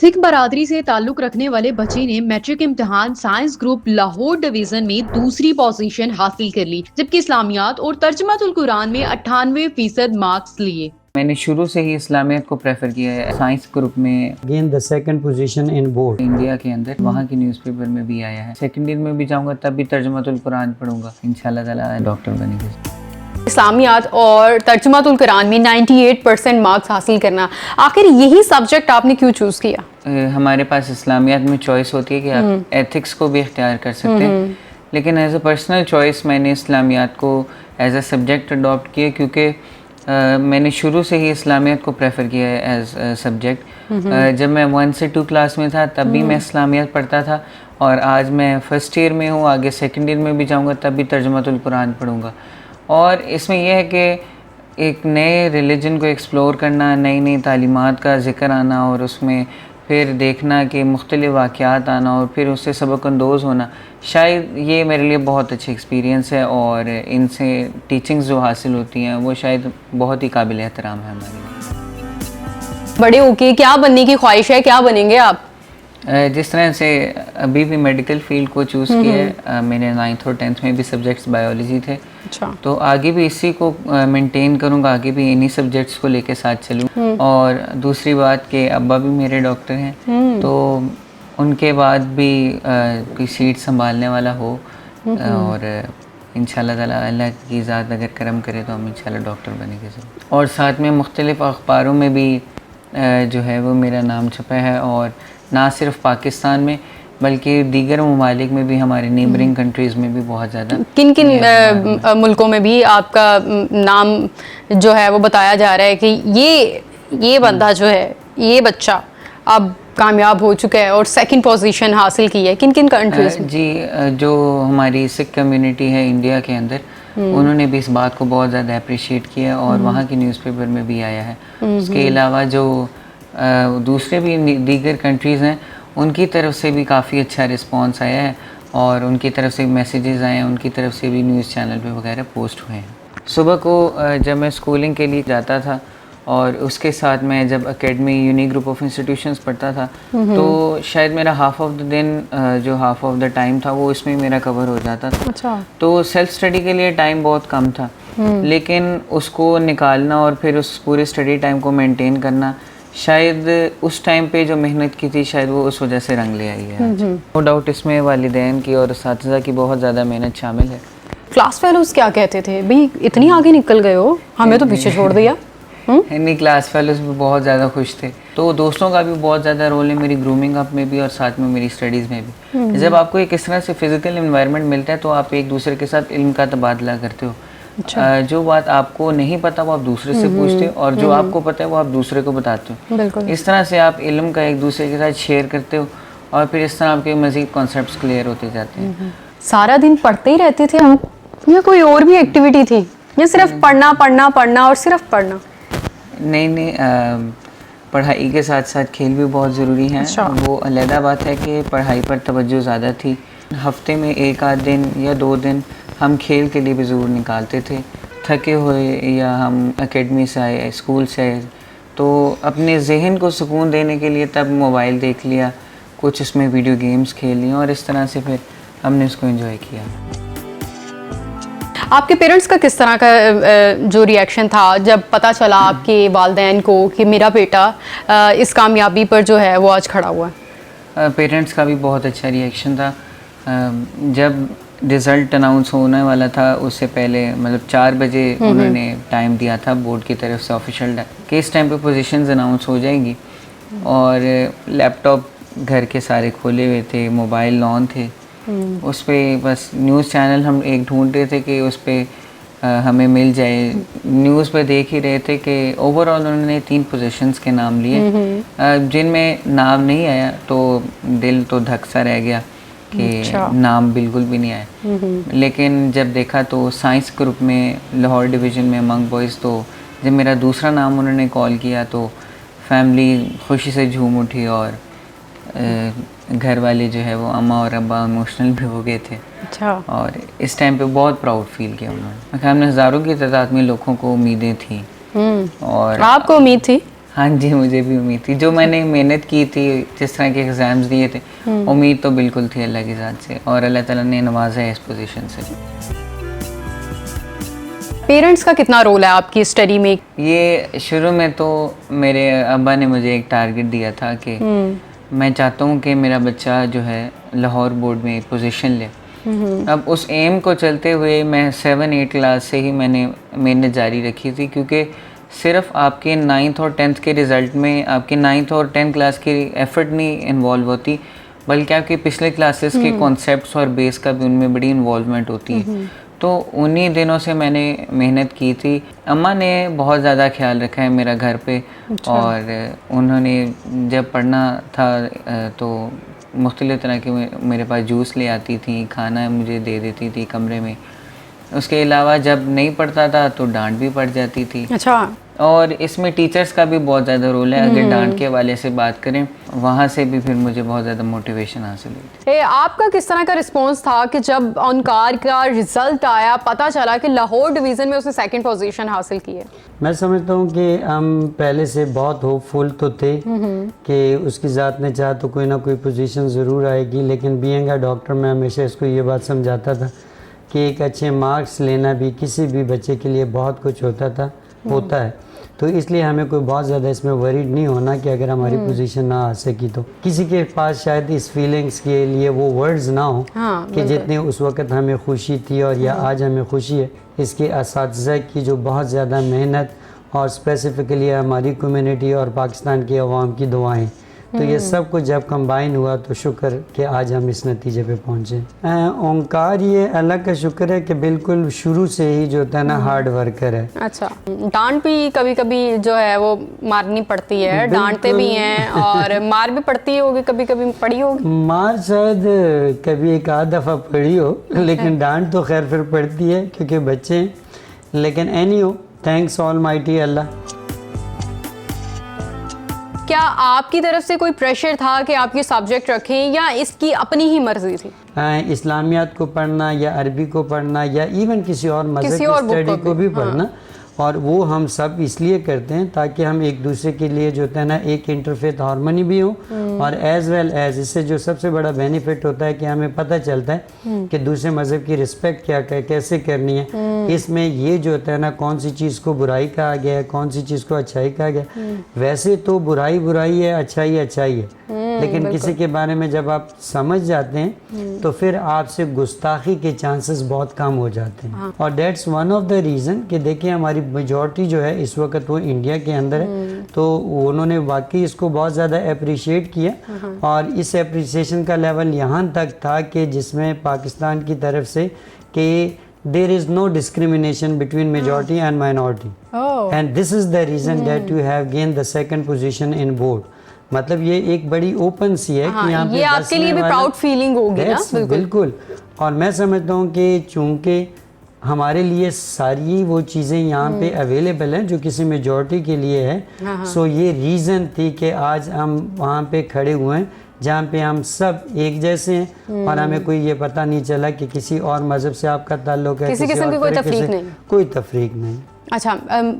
सिख बरादरी से ताल्लुक रखने वाले बच्चे ने मैट्रिक इम्तिहान साइंस ग्रुप लाहौर डिवीजन में दूसरी पोजीशन हासिल कर ली, जबकि इस्लामियात और तर्जुमातुल कुरान में 98% मार्क्स लिए। मैंने शुरू से ही इस्लामियत को प्रेफर किया है। साइंस ग्रुप में Gained the second position in board. India के अंदर वहाँ की न्यूज़पेपर में भी आया है। सेकेंड ईयर में भी जाऊँगा तब भी तर्जुमातुल कुरान पढ़ूंगा। इंशाल्लाह ताला डॉक्टर बनेंगे। इस्लामियात और तर्जुमातुल कुरान में 98% मार्क्स हासिल करना, आखिर यही सब्जेक्ट आपने क्यों चूज़ किया? हमारे पास इस्लामियात में चॉइस होती है कि आप एथिक्स को भी इख्तियार कर सकते हैं, लेकिन एज अ पर्सनल चॉइस मैंने इस्लामियात को एज अ सब्जेक्ट अडॉप्ट किया क्योंकि मैंने शुरू से ही इस्लामियात को प्रेफर किया है एज सब्जेक्ट। जब मैं 1 से 2 क्लास में था तब भी मैं इस्लामियात पढ़ता था और आज मैं फर्स्ट ईयर में हूँ, आगे सेकंड ईयर में भी जाऊँगा तब भी तर्जुमातुल कुरान पढ़ूँगा। और इसमें यह है कि एक नए रिलीजन को एक्सप्लोर करना, नई नई तालीमात का ज़िक्र आना और उसमें फिर देखना कि मुख्तलिफ़ वाक़यात आना और फिर उससे सबक अंदोज़ होना, शायद ये मेरे लिए बहुत अच्छी एक्सपीरियंस है और इनसे टीचिंग्स जो हासिल होती हैं वो शायद बहुत ही काबिल एहतराम है हमारे लिए। बड़े होके क्या बनने की ख्वाहिश है, क्या बनेंगे आप? जिस तरह से अभी भी मेडिकल फील्ड को चूज़ किया है, मेरे 9th और 10th में भी सब्जेक्ट्स बायोलॉजी थे। अच्छा। तो आगे भी इसी को मेंटेन करूँगा, आगे भी इन्हीं सब्जेक्ट्स को लेके साथ चलूँ। और दूसरी बात कि अब्बा भी मेरे डॉक्टर हैं, तो उनके बाद भी कोई सीट संभालने वाला हो और इंशाल्लाह ताला अल्लाह की ज़ात अगर करम करे तो हम इंशाल्लाह डॉक्टर बनेंगे ज़रूर। और साथ में मुख्तलिफ़ अखबारों में भी जो है वो मेरा नाम छपा है और ना सिर्फ पाकिस्तान में बल्कि दीगर ममालिक में भी, हमारे नेबरिंग कंट्रीज़ में भी बहुत ज़्यादा। किन किन मुल्कों में भी आपका नाम जो है वो बताया जा रहा है कि ये बंदा जो है, ये बच्चा अब कामयाब हो चुका है और सेकंड पोजीशन हासिल की है? किन किन कंट्रीज़ में? जी, जो हमारी सिख कम्युनिटी है इंडिया के अंदर, उन्होंने भी इस बात को बहुत ज़्यादा अप्रिशिएट किया और वहाँ की न्यूज़पेपर में भी आया है। उसके अलावा जो दूसरे भी दीगर कंट्रीज़ हैं उनकी तरफ से भी काफ़ी अच्छा रिस्पांस आया है और उनकी तरफ से मैसेजेस आए हैं, उनकी तरफ से भी न्यूज़ चैनल पे वगैरह पोस्ट हुए हैं। सुबह को जब मैं स्कूलिंग के लिए जाता था और उसके साथ मैं जब academy unique group of institutions पढ़ता था तो शायद मेरा हाफ ऑफ द दिन जो हाफ ऑफ द टाइम था वो इसमें मेरा कवर हो जाता था। अच्छा। तो सेल्फ स्टडी के लिए टाइम बहुत कम था, लेकिन उसको निकालना और फिर उस पूरे स्टडी टाइम को मेंटेन करना, शायद उस टाइम पे जो मेहनत की थी शायद वो उस वजह से रंग ले आई है। नो डाउट इसमें वालिदैन की और असातिज़ा की बहुत ज़्यादा मेहनत शामिल है। क्लास फेलोज क्या कहते थे भाई, इतनी आगे निकल गए हो, हमें तो पीछे छोड़ दिया? नहीं, क्लास फेलोज भी बहुत ज़्यादा खुश थे। तो दोस्तों का भी बहुत ज़्यादा रोल है मेरी ग्रूमिंग अप में भी और साथ में मेरी स्टडीज़ में भी। जब आपको एक इस तरह से फिज़िकल इन्वायरमेंट मिलता है तो आप एक दूसरे के साथ इल्म का तबादला करते हो। अच्छा। जो बात आपको नहीं पता वो आप दूसरे से पूछते हो और जो आपको पता है वो आप दूसरे को बताते हो। बिल्कुल। इस तरह से आप इल्म का एक दूसरे के साथ शेयर करते हो और फिर इस तरह आपके मज़ीद कॉन्सेप्ट्स क्लियर होते जाते हैं। सारा दिन पढ़ते ही रहते थे आप या कोई और भी एक्टिविटी थी या सिर्फ पढ़ना पढ़ना पढ़ना और सिर्फ पढ़ना? नहीं, पढ़ाई के साथ साथ खेल भी बहुत ज़रूरी है। अच्छा। वो अलहदा बात है कि पढ़ाई पर तवज्जो ज़्यादा थी। हफ्ते में 1 आध दिन या 2 दिन हम खेल के लिए भी ज़रूर निकालते थे। थके हुए या हम एकेडमी से आए, स्कूल से आए, तो अपने जहन को सुकून देने के लिए तब मोबाइल देख लिया, कुछ उसमें वीडियो गेम्स खेल लिए और इस तरह से फिर हमने उसको एंजॉय किया। आपके पेरेंट्स का किस तरह का जो रिएक्शन था जब पता चला आपके वालिदैन को कि मेरा बेटा इस कामयाबी पर जो है वो आज खड़ा हुआ है? पेरेंट्स का भी बहुत अच्छा रिएक्शन था। जब रिज़ल्ट अनाउंस होने वाला था उससे पहले, मतलब 4 बजे उन्होंने टाइम दिया था बोर्ड की तरफ से ऑफिशियल कि इस टाइम पे पोजीशंस अनाउंस हो जाएंगी और लैपटॉप घर के सारे खोले हुए थे, मोबाइल ऑन थे, उस पर बस न्यूज़ चैनल हम एक ढूंढ रहे थे कि उस पर हमें मिल जाए। न्यूज़ पे देख ही रहे थे कि ओवरऑल उन्होंने 3 पोजीशंस के नाम लिए, जिनमें नाम नहीं आया तो दिल तो धक सा रह गया कि नाम बिल्कुल भी नहीं आया। लेकिन जब देखा तो साइंस ग्रुप में लाहौर डिवीज़न में अमंग बॉयज़, तो जब मेरा दूसरा नाम उन्होंने कॉल किया तो फैमिली खुशी से झूम उठी और घर वाले जो है वो अम्मा और अब्बा इमोशनल भी हो गए थे। अच्छा। और इस टाइम पे बहुत प्राउड फील किया उन्होंने। हमने हज़ारों की तादाद में लोगों को उम्मीदें थी और आपको उम्मीद थी? हाँ जी, मुझे भी उम्मीद थी। जो मैंने मेहनत की थी, जिस तरह के एग्ज़ाम्स दिए थे, उम्मीद तो बिल्कुल थी अल्लाह की ज़ात से, और अल्लाह ताला ने नवाजा है इस पोजीशन से। पेरेंट्स का कितना रोल है आपकी स्टडी में? ये शुरू में तो मेरे अब्बा ने मुझे एक टारगेट दिया था कि मैं चाहता हूँ कि मेरा बच्चा जो है लाहौर बोर्ड में पोजीशन ले। अब उस एम को चलते हुए मैं 7-8 क्लास से ही मैंने मेहनत जारी रखी थी, क्योंकि सिर्फ आपके 9th और 10th के रिज़ल्ट में आपके 9th और 10th क्लास की एफ़र्ट नहीं इन्वॉल्व होती, बल्कि आपके पिछले क्लासेस के कॉन्सेप्ट्स और बेस का भी उनमें बड़ी इन्वॉल्वमेंट होती है। तो उन्हीं दिनों से मैंने मेहनत की थी। अम्मा ने बहुत ज़्यादा ख्याल रखा है मेरा घर पे, और उन्होंने जब पढ़ना था तो मुख्तलिफ़ तरह के मेरे पास जूस ले आती थी, खाना मुझे दे देती थी कमरे में। उसके अलावा जब नहीं पढ़ता था तो डांट भी पड़ जाती थी। अच्छा। और इसमें टीचर्स का भी बहुत ज़्यादा रोल है। अगर डांट के हवाले से बात करें, वहाँ से भी फिर मुझे बहुत ज़्यादा मोटिवेशन हासिल हुई थी। आपका किस तरह का रिस्पॉन्स था कि जब ऑनकार का रिजल्ट आया, पता चला कि लाहौर डिवीज़न में उसने 2nd पोजीशन हासिल की है? मैं समझता हूँ कि हम पहले से बहुत होपफुल तो थे कि उसकी ज़ात ने चाहा तो कोई ना कोई पोजीशन ज़रूर आएगी, लेकिन बीइंग अ डॉक्टर मैं हमेशा इसको ये बात समझाता था कि एक अच्छे मार्क्स लेना भी किसी भी बच्चे के लिए बहुत कुछ होता है। तो इसलिए हमें कोई बहुत ज़्यादा इसमें वरीड नहीं होना कि अगर हमारी पोजीशन ना आ सकी तो किसी के पास शायद इस फीलिंग्स के लिए वो वर्ड्स ना हो कि जितने उस वक़्त हमें खुशी थी और या आज हमें खुशी है। इसके असातिज़ा की जो बहुत ज़्यादा मेहनत और स्पेसिफ़िकली हमारी कम्युनिटी और पाकिस्तान की आवाम की दुआएं, तो ये सब कुछ जब कंबाइन हुआ तो शुक्र कि आज हम इस नतीजे पे पहुँचे। ओंकार ये अल्लाह का शुक्र है कि बिल्कुल शुरू से ही जो होता है ना हार्ड वर्कर है। अच्छा, डांट भी कभी कभी जो है वो मारनी पड़ती है, डांटते भी हैं और मार भी पड़ती होगी, कभी कभी पड़ी होगी? मार शायद कभी एक आध दफ़ा पड़ी हो, लेकिन डांट तो खैर फिर पड़ती है क्योंकि बच्चे हैं। लेकिन एनीहो, थैंक्स ऑलमाइटी अल्लाह। क्या आपकी तरफ से कोई प्रेशर था कि आप ये सब्जेक्ट रखें, या इसकी अपनी ही मर्जी थी? इस्लामियात को पढ़ना या अरबी को पढ़ना या इवन किसी और मज़हब की स्टडी को भी पढ़ना, और वो हम सब इसलिए करते हैं ताकि हम एक दूसरे के लिए जो होता है ना एक इंटरफेथ हार्मनी भी हो, और एज वेल एज इससे जो सबसे बड़ा बेनिफिट होता है कि हमें पता चलता है कि दूसरे मज़हब की रिस्पेक्ट क्या कैसे करनी है। इसमें ये जो होता है ना कौन सी चीज़ को बुराई कहा गया है, कौन सी चीज़ को अच्छाई कहा गया। वैसे तो बुराई बुराई है, अच्छाई अच्छाई है, लेकिन किसी के बारे में जब आप समझ जाते हैं तो फिर आपसे गुस्ताखी के चांसेस बहुत कम हो जाते हैं। और that's one of the reason कि देखिए हमारी मेजॉरिटी जो है इस वक्त वो इंडिया के अंदर है, तो उन्होंने वाकई इसको बहुत ज़्यादा अप्रिशिएट किया, और इस अप्रिसिएशन का लेवल यहाँ तक था कि जिसमें पाकिस्तान की तरफ से कि there is no discrimination between majority and minority, and this is the reason that you have gained the 2nd position in board। मतलब ये एक बड़ी ओपन सी है कि यहाँ पे आपके लिए भी प्राउड फीलिंग होगी ना? बिल्कुल। और मैं समझता हूँ कि चूंकि हमारे लिए सारी वो चीज़ें यहाँ पे अवेलेबल हैं जो किसी मेजॉरिटी के लिए है, सो ये रीज़न थी कि आज हम वहाँ पे खड़े हुए हैं जहाँ पे हम सब एक जैसे हैं, और हमें कोई ये पता नहीं चला कि किसी और मज़हब से आपका ताल्लुक है, किसी किस्म की कोई तफरीक नहीं। अच्छा,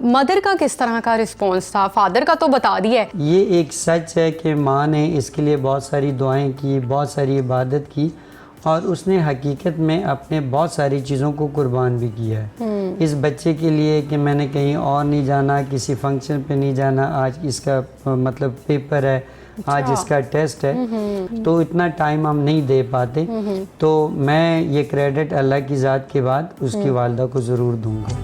मदर का किस तरह का रिस्पॉन्स था? फादर का तो बता दिया है। ये एक सच है कि माँ ने इसके लिए बहुत सारी दुआएं की, बहुत सारी इबादत की, और उसने हकीकत में अपने बहुत सारी चीज़ों को कुर्बान भी किया है इस बच्चे के लिए कि मैंने कहीं और नहीं जाना, किसी फंक्शन पे नहीं जाना, आज इसका मतलब पेपर है, आज इसका टेस्ट है, तो इतना टाइम हम नहीं दे पाते। तो मैं ये क्रेडिट अल्लाह की ज़ात के बाद उसकी वालिदा को ज़रूर दूंगा।